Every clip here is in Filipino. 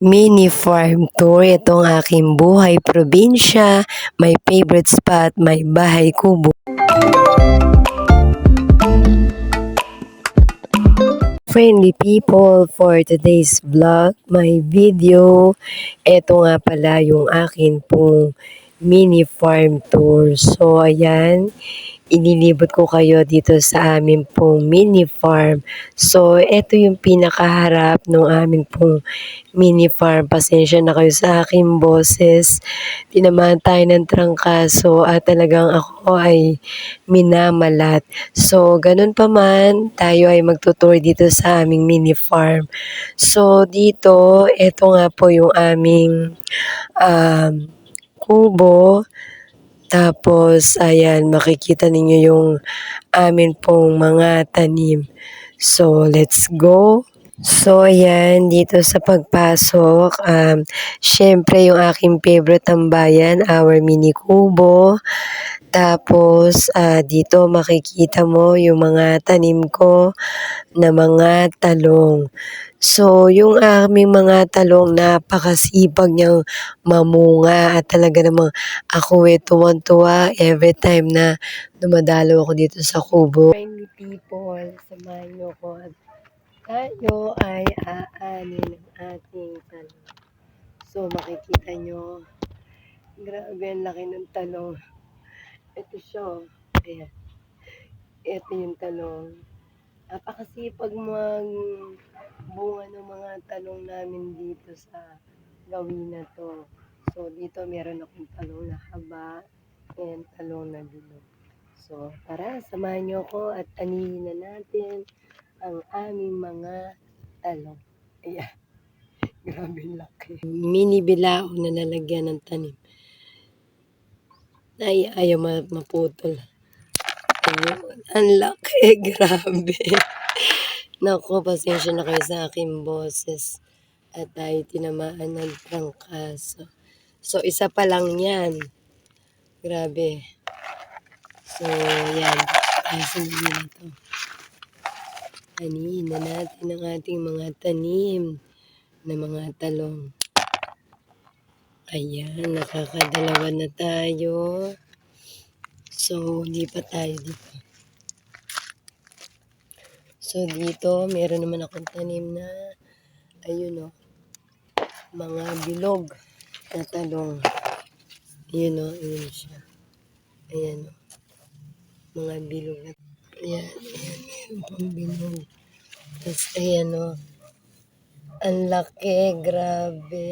Mini farm tour, itong aking buhay probinsya, my favorite spot, may bahay kubo. Friendly people, for today's vlog, my video, eto nga pala yung akin pong mini farm tour. So ayan, inilibot ko kayo dito sa amin pong mini farm. So eto yung pinakaharap ng amin pong mini farm. Pasensya na kayo sa aking boses. Tinamaan tayo ng trangkaso at talagang ako ay minamalat. So ganun pa man, tayo ay magtutour dito sa aming mini farm. So dito, eto nga po yung aming kubo. Tapos, ayan, makikita ninyo yung amin pong mga tanim. So, let's go. So, ayan, dito sa pagpasok, syempre yung aking favorite tambayan, our mini kubo. Tapos, dito makikita mo yung mga tanim ko na mga talong. So, yung aming mga talong, napakasipag niyang mamunga at talaga namang ako tuwang-tuwa every time na dumadalo ako dito sa kubo. Friendly people, samahan niyo ko at tayo ay aanin ng ating talong. So, makikita niyo, grabe ang laki ng talong. Ito siya, ayan. Ito yung talong. Napakasipag bunga ng mga talong namin dito sa gawin na to. So, dito meron akong talong na haba and talong na bilog. So, tara, samahan niyo ako at anihin na natin ang aming mga talong. Ayan, grabe laki. Mini bilao na nalagyan ng tanim. Ay, ayaw maputol. Ayun, ang laki, grabe. Naku, pasensya na kayo sa aking boses at tayo tinamaan ng trangkaso. So, isa pa lang yan. Grabe. So, yan. Ayusin na ito. Anihin na natin ang ating mga tanim na mga talong. Ayan, nakakadalawa na tayo. So, hindi pa tayo dito. So, dito, meron naman akong tanim na, ayun o, mga bilog na talong. Ayun o, ayun siya. Ayan o, mga bilog na, ayan, meron pang bilog. Tapos, ayan o, ang laki, grabe,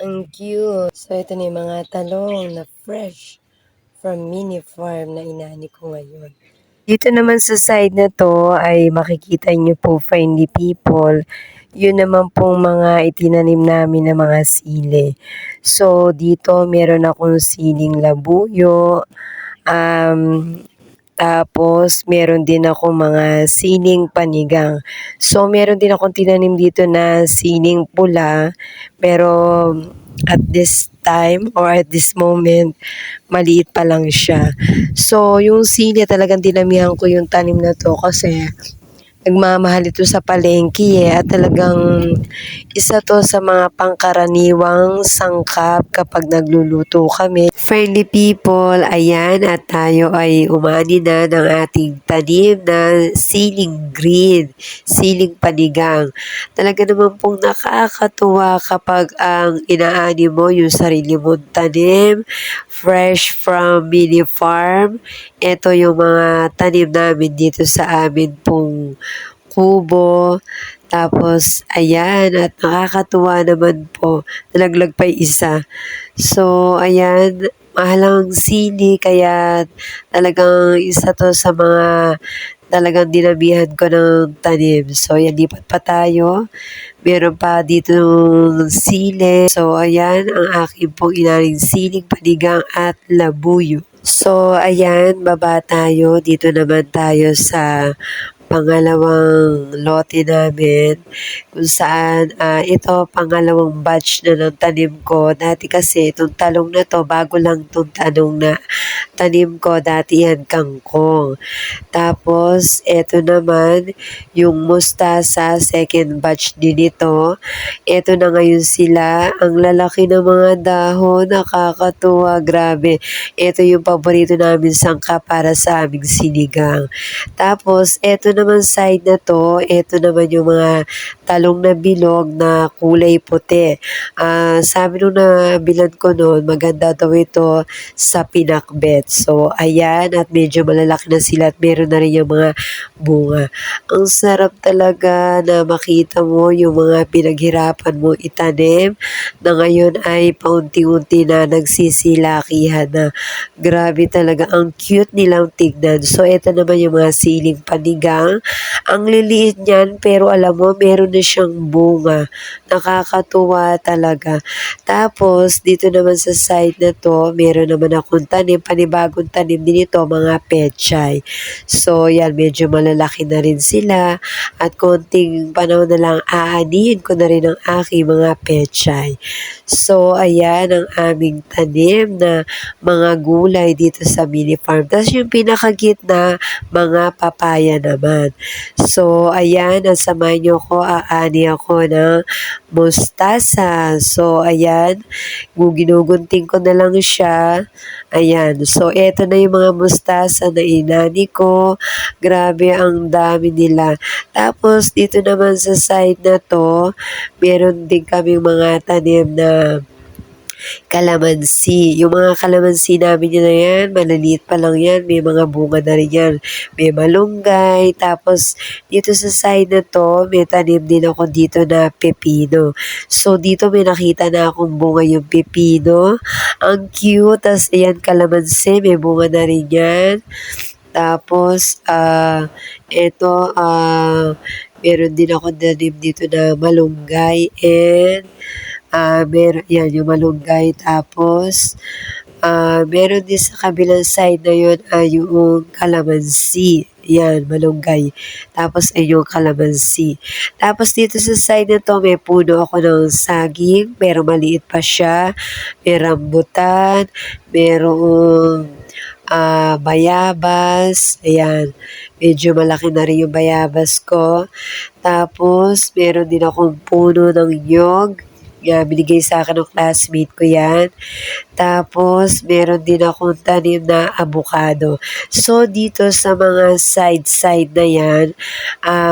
ang cute. So, ito na yung mga talong na fresh from mini farm na inani ko ngayon. Dito naman sa side na to ay makikita nyo po, friendly people, yun naman pong mga itinanim namin na mga sili. So, dito meron akong siling labuyo, tapos meron din akong mga siling panigang. So, meron din akong tinanim dito na siling pula, pero at this time or at this moment, maliit pa lang siya. So, yung sili talagang dinamihan ko yung tanim na to kasi nagmamahal ito sa palengke at talagang isa to sa mga pangkaraniwang sangkap kapag nagluluto kami. Friendly people, ayan at tayo ay umani na ng ating tanim na siling green, siling panigang. Talaga naman pong nakakatuwa kapag ang inaani mo yung sarili mong tanim, fresh from mini farm. Ito yung mga tanim namin dito sa amin pong kubo. Tapos, ayan, at nakakatuwa naman po, nalaglag pa yung isa. So, ayan, mahalang sili, kaya talagang isa to sa mga talagang dinabihan ko ng tanim. So, ayan, lipat pa tayo. Meron pa dito sili. So, ayan, ang aking pong inaring siling panigang at labuyo. So, ayan, baba tayo. Dito naman tayo sa pangalawang lote namin kung saan ito pangalawang batch na ng tanim ko. Dati kasi itong talong na 'to bago lang 'tong tanim ko, dati yan kangkong. Tapos eto naman yung mustasa, second batch din ito. Eto na ngayon sila, ang lalaki ng mga dahon, nakakatuwa, grabe. Eto yung paborito namin sangka para sa aming sinigang. Tapos eto naman side na 'to, eto naman yung mga talong na bilog na kulay puti. Sabi nung nabilhan ko no'n, maganda daw ito sa pinakbet. So ayan, at medyo malalaki na sila at meron na rin yung mga bunga. Ang sarap talaga na makita mo yung mga pinaghirapan mo itanim na ngayon ay paunti-unti na nagsisilakihan na. Grabe talaga, ang cute nilang tignan. So ito naman yung mga siling panigang. Ang liliit niyan pero alam mo meron na siyang bunga. Nakakatuwa talaga. Tapos dito naman sa side na 'to, meron naman akong tanim, panibagong tanim din ito, mga pechay. So yan, medyo malalaki na rin sila at konting panahon na lang aanihin ko na rin ang aking mga pechay. So ayan ang aming tanim na mga gulay dito sa mini farm. Tapos yung pinakagitna, mga papaya naman. So ayan, at samahan niyo ko, aani ako ng mustasa. So ayan, ginugunting ko na lang siya. Ayan, so eto na yung mga mustasa na inani ko. Grabe, ang dami nila. Tapos dito naman sa side na 'to, meron din kaming mga tanim na kalamansi. Yung mga kalamansi namin yun na yan, maliliit pa lang yan, may mga bunga na rin yan. May malunggay, tapos dito sa side na to, may tanim din ako dito na pepino. So dito may nakita na akong bunga yung pepino. Ang cute, tas ayan kalamansi, may bunga na rin yan. Tapos, meron din ako tanim dito na malunggay and yan yung malunggay. Tapos, meron din sa kabilang side na yun yung kalamansi. Yan, malunggay. Tapos, ay yung kalamansi. Tapos, dito sa side na to, may puno ako ng saging. Pero maliit pa siya. May rambutan. Merong bayabas. Ayan. Medyo malaki na rin yung bayabas ko. Tapos, meron din akong puno ng nyog. Binigay sa akin ng classmate ko yan. Tapos, meron din akong tanim na avocado. So, dito sa mga side na yan,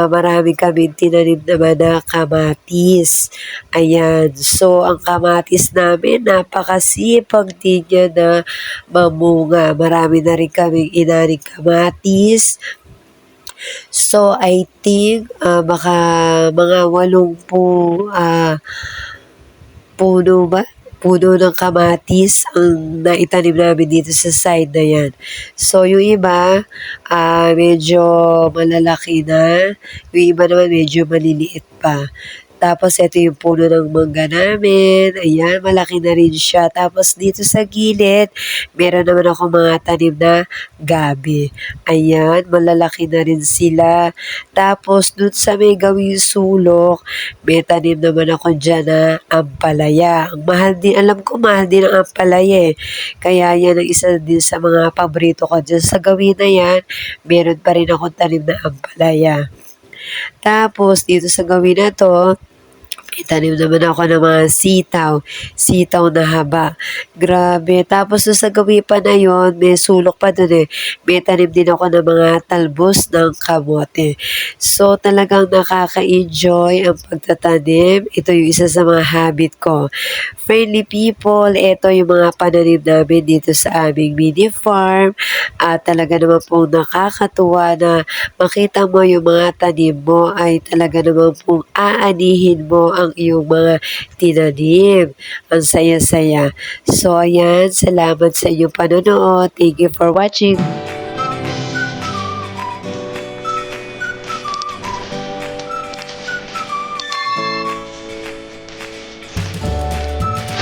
marami kami tinanim naman na kamatis. Ayan. So, ang kamatis namin, napakasipag din yan na mamunga. Marami na rin kaming inaning kamatis. So, I think, baka mga 80 puno ba? Puno ng kamatis ang naitanim namin dito sa side na yan. So, yung iba, medyo malalaki na. Yung iba naman medyo maliliit pa. Tapos, ito yung puno ng mangga namin. Ayan, malaki na rin siya. Tapos, dito sa gilid, meron naman ako mga tanim na gabi. Ayan, malalaki na rin sila. Tapos, dun sa may gawing sulok, may tanim naman ako dyan na ampalaya. Ang mahal din, alam ko mahal din ang ampalaya eh. Kaya yan ang isa din sa mga paborito ko dyan. Sa gawin na yan, meron pa rin akong tanim na ampalaya. Tapos, dito sa gawin na to, itanim naman ako ng mga sitaw na haba. Grabe. Tapos sa gawi pa na yon, may sulok pa dun eh. May tanim din ako ng mga talbos ng kamote. So talagang nakaka-enjoy ang pagtatanim. Ito yung isa sa mga habit ko. Friendly people, ito yung mga pananim namin dito sa aming mini farm. At talaga naman pong nakakatuwa na makita mo yung mga tanim mo ay talaga naman pong aanihin mo ang iyong mga tinanim. Ang saya-saya. So, ayan. Salamat sa inyong panonood. Thank you for watching.